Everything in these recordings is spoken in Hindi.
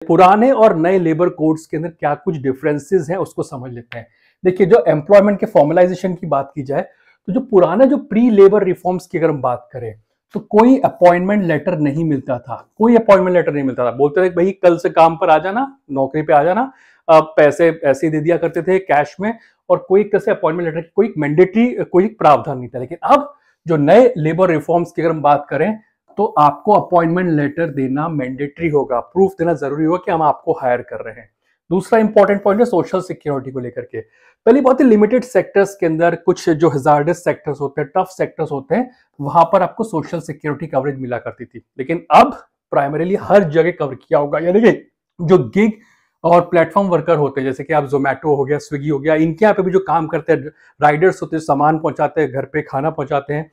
पुराने और नए लेबर कोड्स के अंदर क्या कुछ डिफरेंसेस हैं उसको समझ लेते हैं। देखिए, जो एम्प्लॉयमेंट के फॉर्मलाइजेशन की बात की जाए तो जो पुराना जो प्री लेबर रिफॉर्म्स की अगर हम बात करें तो कोई अपॉइंटमेंट लेटर नहीं मिलता था। कोई अपॉइंटमेंट लेटर नहीं मिलता था। बोलते थे भाई कल से काम पर आ जाना, नौकरी पे आ जाना। पैसे ऐसे ही दे दिया करते थे कैश में, और कोई एक तरह से अपॉइंटमेंट लेटर की कोई मैंडेटरी कोई प्रावधान नहीं था। लेकिन अब जो नए लेबर रिफॉर्म्स की अगर हम बात करें तो आपको अपॉइंटमेंट लेटर देना मैंडेटरी होगा, प्रूफ देना जरूरी होगा कि हम आपको हायर कर रहे हैं। दूसरा इंपॉर्टेंट पॉइंट है सोशल सिक्योरिटी को लेकर के। पहली बहुत ही लिमिटेड सेक्टर्स के अंदर, कुछ जो हजार्डस सेक्टर्स होते हैं, टफ सेक्टर्स होते हैं, वहां पर आपको सोशल सिक्योरिटी कवरेज मिला करती थी। लेकिन अब प्राइमरीली हर जगह कवर किया होगा। यानी कि जो गिग और प्लेटफॉर्म वर्कर होते हैं, जैसे कि आप जोमेटो हो गया, स्विगी हो गया, इनके यहाँ पे भी जो काम करते हैं, राइडर्स होते हैं, सामान पहुंचाते हैं, घर पे खाना पहुंचाते हैं,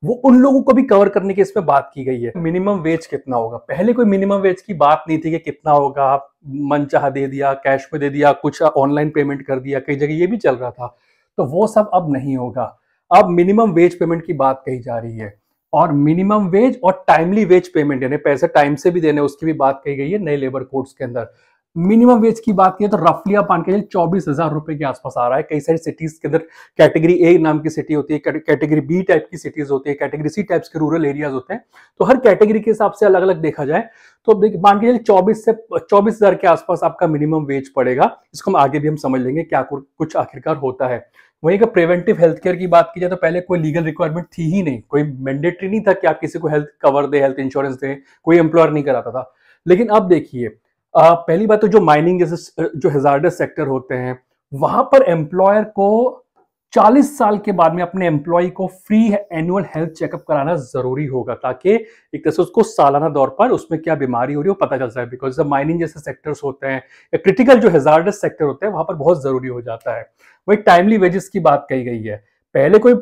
वो उन लोगों को भी कवर करने की इसमें बात की गई है। मिनिमम वेज कितना होगा? पहले कोई मिनिमम वेज की बात नहीं थी कि कितना होगा, मनचाहा दे दिया, कैश में दे दिया, कुछ ऑनलाइन पेमेंट कर दिया, कई जगह ये भी चल रहा था। तो वो सब अब नहीं होगा। अब मिनिमम वेज पेमेंट की बात कही जा रही है, और मिनिमम वेज और टाइमली वेज पेमेंट, यानी पैसे टाइम से भी देने, उसकी भी बात कही गई है नए लेबर कोड्स के अंदर। मिनिमम वेज की बात की तो रफली आप मान के चलिए 24,000 रुपए के आसपास आ रहा है। कई सारी सिटीज के अंदर कैटेगरी ए नाम की सिटी होती है, कैटेगरी बी टाइप की सिटीज होती है, कैटेगरी सी टाइप्स के रूरल एरियाज होते हैं। तो हर कैटेगरी के हिसाब से अलग अलग देखा जाए तो मान के चलिए 24,000 के आसपास आपका मिनिमम वेज पड़ेगा। इसको हम आगे भी हम समझ लेंगे क्या कुछ आखिरकार होता है। वहीं का प्रिवेंटिव हेल्थ केयर की बात की जाए तो पहले कोई लीगल रिक्वायरमेंट थी ही नहीं, कोई मैंडेटरी नहीं था कि आप किसी को हेल्थ कवर दे, हेल्थ इंश्योरेंस दे, कोई एम्प्लॉयर नहीं कराता था। लेकिन अब देखिए, पहली बात तो जो माइनिंग जैसे जो हैजार्डस सेक्टर होते हैं, वहां पर एम्प्लॉयर को 40 साल के बाद में अपने एम्प्लॉय को फ्री एनुअल हेल्थ चेकअप कराना जरूरी होगा, ताकि एक तरह से उसको सालाना दौर पर उसमें क्या बीमारी हो रही है वो पता चल सके। बिकॉज माइनिंग जैसे सेक्टर्स होते हैं या क्रिटिकल जो हैजार्डस सेक्टर होते हैं, वहां पर बहुत जरूरी हो जाता है। वही टाइमली वेजेस की बात कही गई है। पहले कोई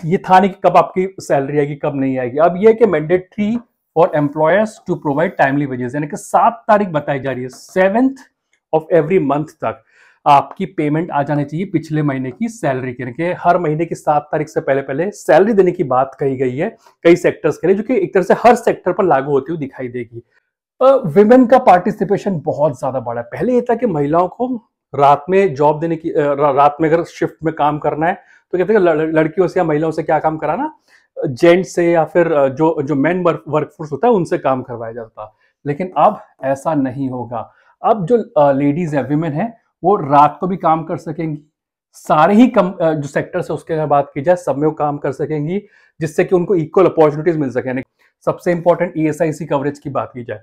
ये था नहीं कि कब आपकी सैलरी आएगी कब नहीं आएगी। अब ये है कि mandatory for employers to provide timely wages, यानी कि 7 तारीख बताई जा रही है, 7th ऑफ एवरी मंथ तक आपकी पेमेंट आ जानी चाहिए पिछले महीने की सैलरी के। यानी कि हर महीने की 7 तारीख से पहले पहले सैलरी देने की बात कही गई है कई सेक्टर्स के लिए, जो कि एक तरह से हर सेक्टर पर लागू होती हुई दिखाई देगी। विमेन का पार्टिसिपेशन बहुत ज्यादा बढ़ा है। पहले ये था कि महिलाओं को रात में जॉब देने की, रात में अगर शिफ्ट में काम करना है तो कहते हैं लड़कियों से या महिलाओं से क्या काम कराना, जेंट्स से या फिर जो जो मेन वर्कफोर्स होता है उनसे काम करवाया जाता था। लेकिन अब ऐसा नहीं होगा। अब जो लेडीज है, विमेन है, वो रात को भी काम कर सकेंगी। सारे ही जो सेक्टर्स है उसके अगर बात की जाए, सब में वो काम कर सकेंगी, जिससे कि उनको इक्वल अपॉर्चुनिटीज मिल सके। सबसे इंपॉर्टेंट ESIC कवरेज की बात की जाए